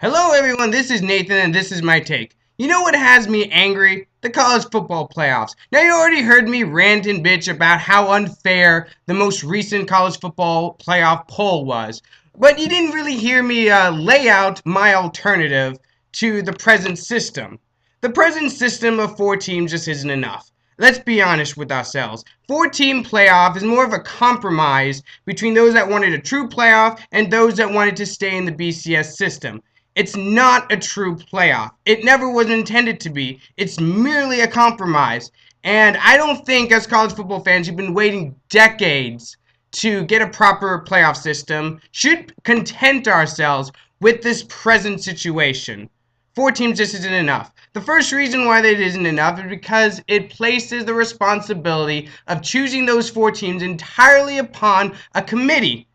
Hello, everyone. This is Nathan, and this is my take. You know what has me angry? The college football playoffs. Now, you already heard me rant and bitch about how unfair the most recent college football playoff poll was, but you didn't really hear me lay out my alternative to the present system. The present system of four teams just isn't enough. Let's be honest with ourselves. Four-team playoff is more of a compromise between those that wanted a true playoff and those that wanted to stay in the BCS system. It's not a true playoff. It never was intended to be. It's merely a compromise. And I don't think, as college football fans, you've been waiting decades to get a proper playoff system, should content ourselves with this present situation. Four teams just isn't enough. The first reason why that isn't enough is because it places the responsibility of choosing those four teams entirely upon a committee.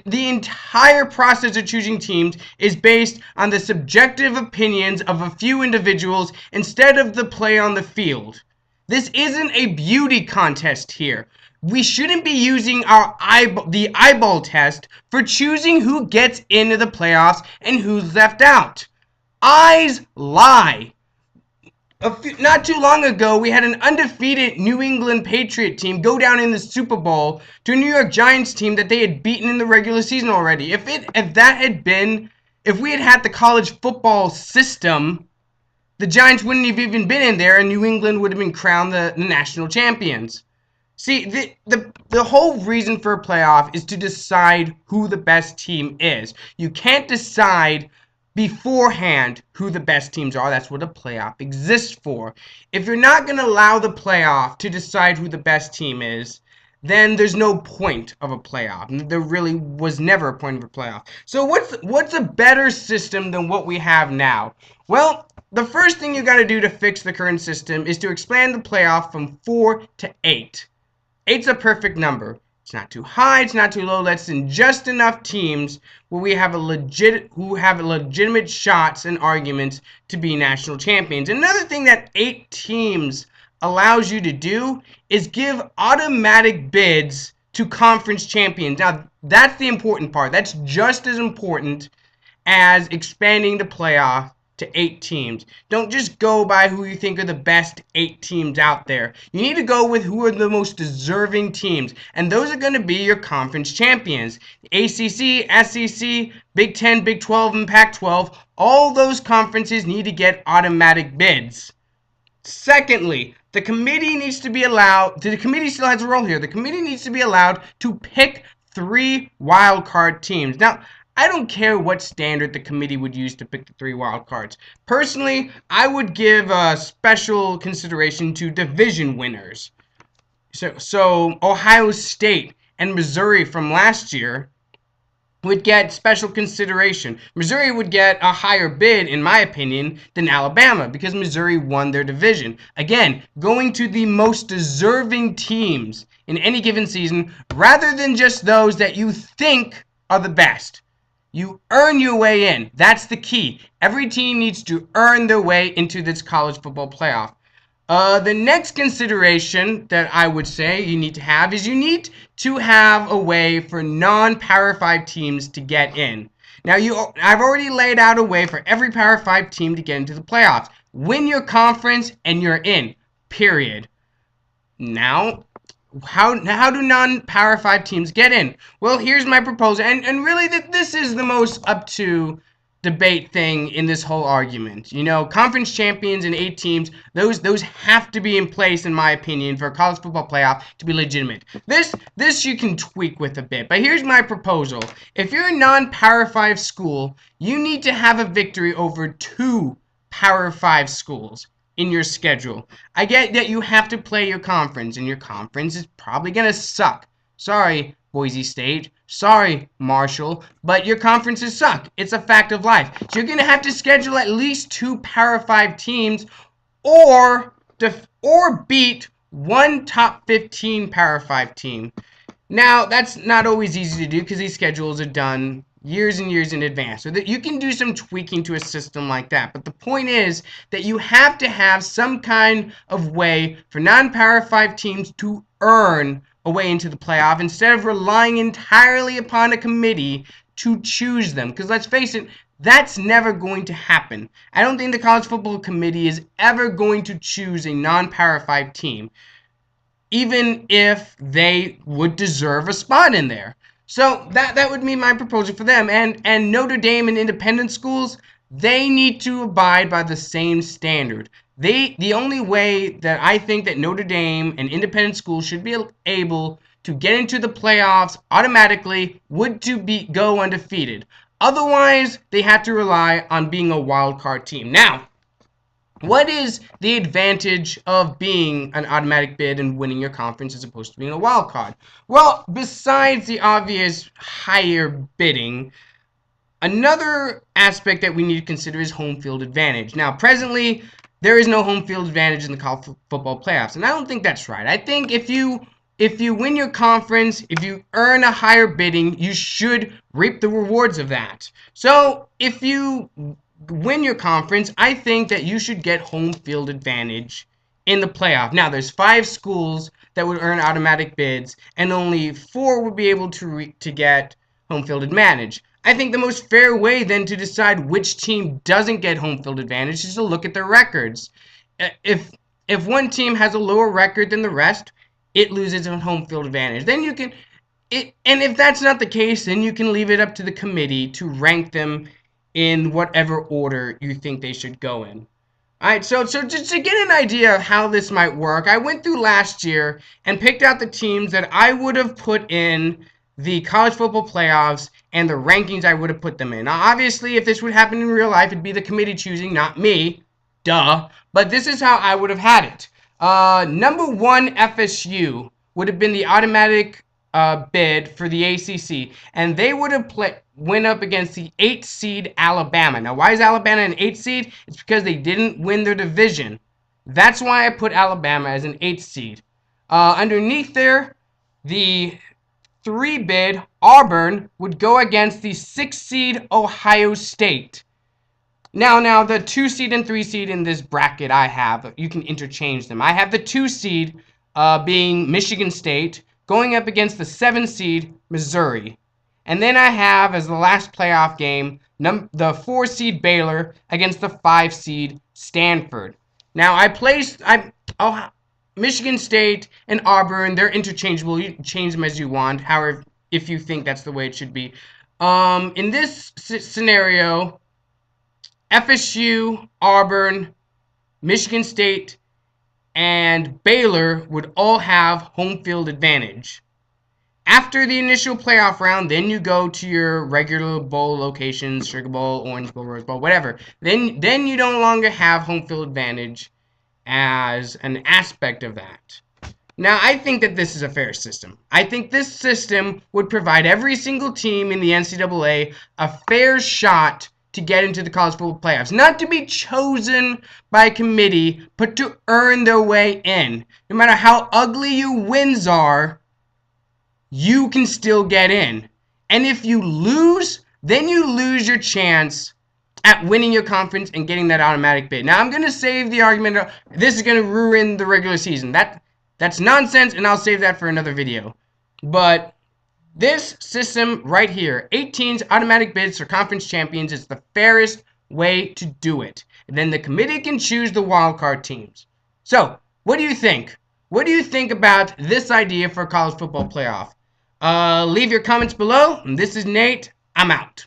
The entire process of choosing teams is based on the subjective opinions of a few individuals instead of the play on the field. This isn't a beauty contest here. We shouldn't be using the eyeball test for choosing who gets into the playoffs and who's left out. Eyes lie. Not too long ago, we had an undefeated New England Patriot team go down in the Super Bowl to a New York Giants team that they had beaten in the regular season already. If we had had the college football system, the Giants wouldn't have even been in there, and New England would have been crowned the national champions. See, the whole reason for a playoff is to decide who the best team is. You can't decide beforehand who the best teams are. That's what a playoff exists for. If you're not going to allow the playoff to decide who the best team is, then there's no point of a playoff. There really was never a point of a playoff. So what's a better system than what we have now? Well, the first thing you got to do to fix the current system is to expand the playoff from 4 to 8. Eight's a perfect number. It's not too high, it's not too low. That's in just enough teams where we have legitimate shots and arguments to be national champions. Another thing that 8 teams allows you to do is give automatic bids to conference champions. Now, that's the important part. That's just as important as expanding the playoff to 8 teams. Don't just go by who you think are the best 8 teams out there. You need to go with who are the most deserving teams, and those are going to be your conference champions. The ACC, SEC, Big 10, Big 12, and Pac-12, all those conferences need to get automatic bids. Secondly, the committee still has a role here. The committee needs to be allowed to pick 3 wildcard teams. Now, I don't care what standard the committee would use to pick the 3 wildcards. Personally, I would give special consideration to division winners. So Ohio State and Missouri from last year would get special consideration. Missouri would get a higher bid, in my opinion, than Alabama because Missouri won their division. Again, going to the most deserving teams in any given season rather than just those that you think are the best. You earn your way in. That's the key. Every team needs to earn their way into this college football playoff. The next consideration that I would say you need to have is you need to have a way for non-Power 5 teams to get in. Now, I've already laid out a way for every Power 5 team to get into the playoffs. Win your conference and you're in. Period. Now, how do non-Power 5 teams get in? Well, here's my proposal, and really this is the most up to debate thing in this whole argument. You know, conference champions and 8 teams, those have to be in place, in my opinion, for a college football playoff to be legitimate. This you can tweak with a bit, but here's my proposal. If you're a non-Power 5 school, you need to have a victory over 2 Power 5 schools in your schedule. I get that you have to play your conference, and your conference is probably going to suck. Sorry, Boise State. Sorry, Marshall. But your conferences suck. It's a fact of life. So you're going to have to schedule at least 2 Power 5 teams or beat one top 15 Power 5 team. Now, that's not always easy to do because these schedules are done years and years in advance. So that you can do some tweaking to a system like that. But the point is that you have to have some kind of way for non-Power 5 teams to earn a way into the playoff instead of relying entirely upon a committee to choose them. Because let's face it, that's never going to happen. I don't think the College Football Committee is ever going to choose a non-Power 5 team, even if they would deserve a spot in there. So that would be my proposal for them. And Notre Dame and independent schools, they need to abide by the same standard. The only way that I think that Notre Dame and independent schools should be able to get into the playoffs automatically would to go undefeated. Otherwise, they have to rely on being a wild card team. Now, what is the advantage of being an automatic bid and winning your conference as opposed to being a wild card? Well, besides the obvious higher bidding, another aspect that we need to consider is home field advantage. Now, presently, there is no home field advantage in the college football playoffs, and I don't think that's right. I think if you win your conference, if you earn a higher bidding, you should reap the rewards of that. So, if you win your conference, I think that you should get home field advantage in the playoff. Now, there's 5 schools that would earn automatic bids, and only 4 would be able to get home field advantage. I think the most fair way then to decide which team doesn't get home field advantage is to look at their records. If one team has a lower record than the rest, it loses on home field advantage. Then you can and if that's not the case, then you can leave it up to the committee to rank them in whatever order you think they should go in. Alright, so just to get an idea of how this might work, I went through last year and picked out the teams that I would have put in the college football playoffs and the rankings I would have put them in. Now, obviously, if this would happen in real life, it'd be the committee choosing, not me. Duh. But this is how I would have had it. Number 1 FSU would have been the automatic bid for the ACC, and they would have went up against the 8th seed Alabama. Now, why is Alabama an 8th seed? It's because they didn't win their division. That's why I put Alabama as an 8th seed. Underneath there, the 3 bid Auburn would go against the 6th seed Ohio State. Now the 2 seed and 3 seed in this bracket I have, you can interchange them. I have the 2 seed being Michigan State going up against the 7 seed Missouri. And then I have, as the last playoff game, the 4 seed Baylor against the 5 seed Stanford. Now, Michigan State and Auburn, they're interchangeable. You can change them as you want, however, if you think that's the way it should be. In this scenario, FSU, Auburn, Michigan State, and Baylor would all have home field advantage. After the initial playoff round, then you go to your regular bowl locations, Sugar Bowl, Orange Bowl, Rose Bowl, whatever. Then you no longer have home field advantage as an aspect of that. Now, I think that this is a fair system. I think this system would provide every single team in the NCAA a fair shot to get into the college football playoffs. Not to be chosen by a committee, but to earn their way in. No matter how ugly your wins are, you can still get in. And if you lose, then you lose your chance at winning your conference and getting that automatic bid. Now, I'm going to save the argument of this is going to ruin the regular season. That's nonsense, and I'll save that for another video. But this system right here, 18's automatic bids for conference champions, is the fairest way to do it. And then the committee can choose the wildcard teams. So, what do you think? What do you think about this idea for a college football playoff? Leave your comments below. And this is Nate. I'm out.